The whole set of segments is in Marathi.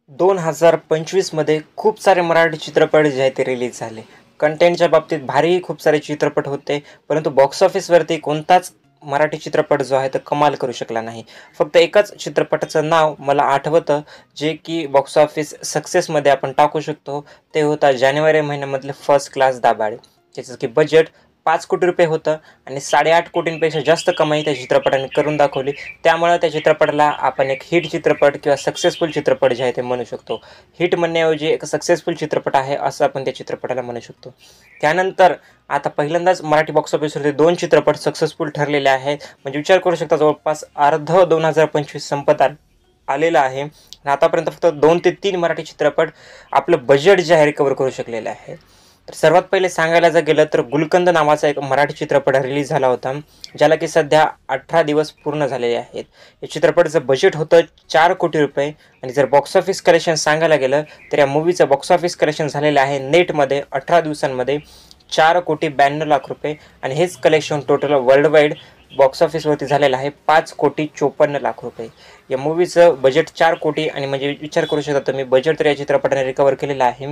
2025 मध्ये खूप सारे मराठी चित्रपट जे आहेत ते रिलीज झाले. कंटेंटच्या बाबतीत भारीही खूप सारे चित्रपट होते, परंतु बॉक्स ऑफिसवरती कोणताच मराठी चित्रपट जो आहे तो कमाल करू शकला नाही. फक्त एकाच चित्रपटाचं नाव मला आठवतं, जे की बॉक्स ऑफिस सक्सेसमध्ये आपण टाकू शकतो. ते होता जानेवारी महिन्यामधलं फर्स्ट क्लास दाभाडे. त्याचं की बजेट 5 कोटी रुपये होतं आणि 8.5 कोटींपेक्षा जास्त कमाई त्या चित्रपटाने करून दाखवली. त्यामुळं त्या चित्रपटाला आपण एक हिट चित्रपट किंवा सक्सेसफुल चित्रपट जे आहे ते म्हणू शकतो. हिट म्हणण्याऐवजी एक सक्सेसफुल चित्रपट आहे असं आपण त्या चित्रपटाला म्हणू शकतो. त्यानंतर आता पहिल्यांदाच मराठी बॉक्स ऑफिसवरती 2 चित्रपट सक्सेसफुल ठरलेले आहेत. म्हणजे विचार करू शकता, जवळपास अर्ध 2025 संपत आलेलं आहे आणि आतापर्यंत फक्त 2 ते 3 मराठी चित्रपट आपलं बजेट जे आहे रिकवर करू शकलेलं आहे. तर सर्वात पहिले सांगायला जर गेलं तर गुलकंद नावाचा एक मराठी चित्रपट रिलीज झाला होता, ज्याला की सध्या 18 दिवस पूर्ण झालेले आहेत. या चित्रपटाचं बजेट होतं 4 कोटी रुपये आणि जर बॉक्स ऑफिस कलेक्शन सांगायला गेलं तर या मूव्हीचं बॉक्स ऑफिस कलेक्शन झालेलं आहे नेटमध्ये 18 दिवसांमध्ये 4,92,00,000 रुपये आणि हेच collection total worldwide box ऑफिसवरती झालेलं आहे 5,54,00,000 रुपये. या मूव्हीचं बजेट 4 कोटी आणि म्हणजे विचार करू शकता तुम्ही, बजेट तर या चित्रपटाने रिकवर केलेलं आहे.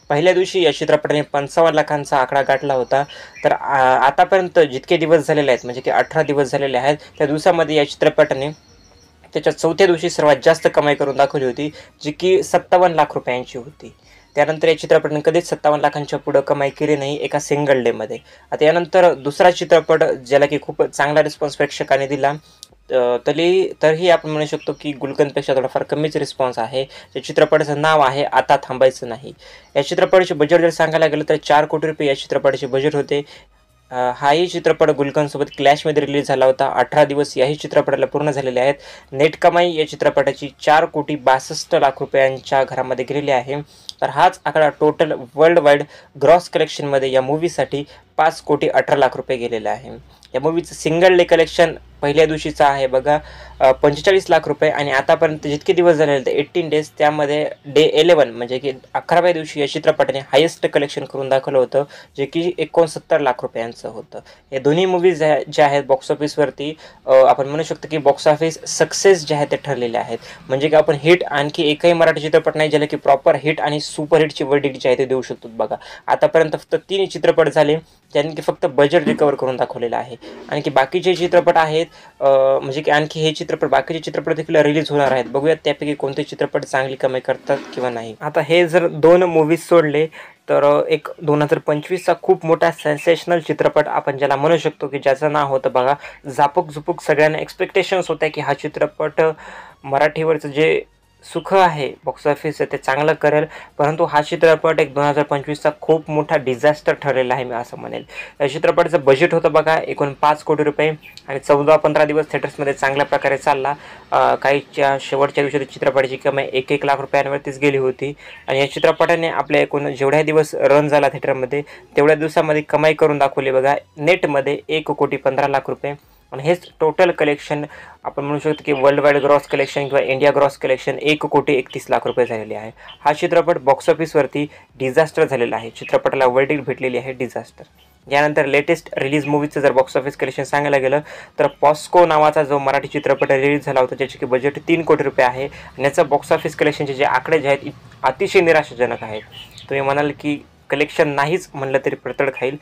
पहिल्या दिवशी या चित्रपटाने 55 लाखांचा आकडा गाठला होता. तर आतापर्यंत जितके दिवस झालेले आहेत, म्हणजे की 18 दिवस झालेले आहेत, त्या दिवसामध्ये या चित्रपटाने त्याच्या चौथ्या दिवशी सर्वात जास्त कमाई करून दाखवली होती, जी की 57 लाख रुपयांची होती. त्यानंतर या चित्रपटाने कधीच 57 लाखांच्या पुढं कमाई केली नाही एका सिंगल डेमध्ये. आता यानंतर दुसरा चित्रपट ज्याला की खूप चांगला रिस्पॉन्स प्रेक्षकांनी दिला, तरीही आपण म्हणू शकतो की गुलकंदपेक्षा थोडाफार कमीच रिस्पॉन्स आहे. या चित्रपटाचं नाव आहे आता थांबायचं नाही. या चित्रपटाचे बजेट जर सांगायला गेलं तर 4 कोटी रुपये या चित्रपटाचे बजेट होते. हाही चित्रपट गुलकंदसोबत क्लॅशमध्ये रिलीज झाला होता. 18 दिवस याही चित्रपटाला पूर्ण झालेले आहेत. नेट कमाई या चित्रपटाची 4,62,00,000 रुपयांच्या घरामध्ये गेलेली आहे. तर हाच आकडा टोटल वर्ल्ड वाईड ग्रॉस कलेक्शनमध्ये या मूव्हीसाठी 5,18,00,000 रुपये गेलेला आहे. या मूव्हीचं सिंगल डे कलेक्शन पहिल्या दिवशीचं आहे बघा 45 लाख रुपये आणि आतापर्यंत जितके दिवस झालेले ते 18 डेज, त्यामध्ये डे 11 म्हणजे की 11व्या दिवशी या चित्रपटाने हायेस्ट कलेक्शन करून दाखवलं होतं, जे की 69 लाख रुपयांचं होतं. हे दोन्ही मूव्हीज ज्या आहेत बॉक्स ऑफिसवरती आपण म्हणू शकतो की बॉक्स ऑफिस सक्सेस जे आहेत ते ठरलेले आहेत. म्हणजे की आपण हिट आणखी एकही मराठी चित्रपट नाही ज्याला की प्रॉपर हिट आणि सुपरहिटची वर्डिक्ट जे आहे ते देऊ शकतो बघा. आतापर्यंत फक्त 3 चित्रपट झाले ज्यांनी की फक्त बजेट रिकवर करून दाखवलेलं आहे. आणखी बाकीचे चित्रपट आहेत म्हणजे की आणखी हे चित्रपट बाकीचे चित्रपट देखील रिलीज होणार आहेत. बघूयात त्यापैकी कोणते चित्रपट चांगली कमाई करतात किंवा नाही. आता हे जर 2 मूव्हीज सोडले तर एक 2025चा खूप मोठा सेन्सेशनल चित्रपट आपण ज्याला म्हणू शकतो की ज्याचं नाव होतं बघा झापक झुपूक. सगळ्यांना एक्सपेक्टेशन्स होत्या की हा चित्रपट मराठीवरचं जे सुख आहे बॉक्स ऑफिस ते चांगलं करेल, परंतु हा चित्रपट एक 2025चा खूप मोठा डिझास्टर ठरलेला आहे मी असं म्हणेल. या चित्रपटाचं बजेट होतं बघा एकूण 5 कोटी रुपये आणि 14-15 दिवस थिएटर्समध्ये चांगल्या प्रकारे चालला. काहीच्या शेवटच्या दिवशी चित्रपटाची कमाई 1-1 लाख रुपयांवरतीच गेली होती आणि या चित्रपटाने आपल्या एकूण जेवढ्या दिवस रन झाला थिएटरमध्ये तेवढ्या दिवसामध्ये कमाई करून दाखवली बघा नेटमध्ये 1,15,00,000 रुपये आणि हेच टोटल कलेक्शन आपण म्हणू शकतो की वर्ल्ड वाईड ग्रॉस कलेक्शन किंवा इंडिया ग्रॉस कलेक्शन 1,31,00,000 रुपये झालेले आहे. हा चित्रपट बॉक्स ऑफिसवरती डिझास्टर झालेला आहे. चित्रपटाला वर्डिक्ट भेटलेली आहे डिझास्टर. यानंतर लेटेस्ट रिलीज मूवीचं जर बॉक्स ऑफिस कलेक्शन सांगायला गेलं तर पॉस्को नावाचा जो मराठी चित्रपट रिलीज झाला होता ज्याचे की बजेट 3 कोटी रुपये आहे आणि याचं बॉक्स ऑफिस कलेक्शनचे जे आकडे जे आहेत अतिशय निराशाजनक आहेत. तुम्ही म्हणाल की कलेक्शन नाहीच म्हणलं तरी पडतड खाईल.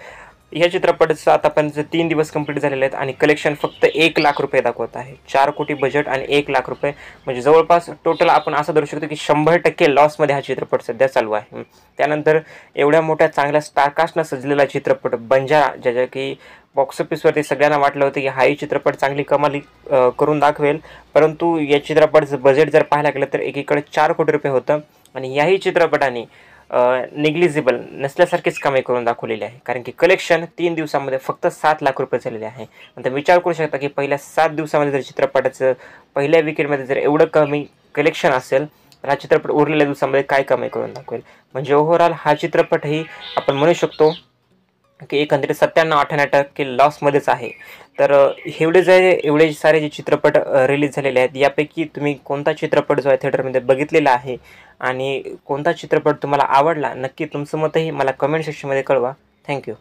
या चित्रपटाचं आतापर्यंत 3 दिवस कंप्लीट झालेले आहेत आणि कलेक्शन फक्त 1 लाख रुपये दाखवत आहे. 4 कोटी बजेट आणि 1 लाख रुपये म्हणजे जवळपास टोटल आपण असं धरू शकतो की 100% लॉसमध्ये हा चित्रपट सध्या चालू आहे. त्यानंतर एवढ्या मोठ्या चांगल्या स्टारकास्टनं सजलेला चित्रपट बंजारा, ज्याच्या की बॉक्स ऑफिसवरती सगळ्यांना वाटलं होतं की हाही चित्रपट चांगली कमाली करून दाखवेल, परंतु या चित्रपटाचं बजेट जर पाहायला गेलं तर एकीकडे 4 कोटी रुपये होतं आणि याही चित्रपटाने निग्लिजिबल नसल्यासारखीच कमाई करून दाखवलेली आहे. कारण की कलेक्शन 3 दिवसामध्ये फक्त 7 लाख रुपये झालेले आहे. नंतर विचार करू शकता की पहिल्या 7 दिवसामध्ये जर चित्रपटाचं पहिल्या विकेटमध्ये जर एवढं कमी कलेक्शन असेल तर हा चित्रपट उरलेल्या दिवसामध्ये काय कमाई करून दाखवेल. म्हणजे ओव्हरऑल हा चित्रपटही आपण म्हणू शकतो की एकंदरीत 97-98% लॉसमध्येच आहे. तर एवढे सारे जे चित्रपट रिलीज झालेले आहेत यापैकी तुम्ही कोणता चित्रपट जो आहे थिएटरमध्ये बघितलेला आहे आणि कोणता चित्रपट तुम्हाला आवडला, नक्की तुमचं मतही मला कमेंट सेक्शनमध्ये कळवा. थँक्यू.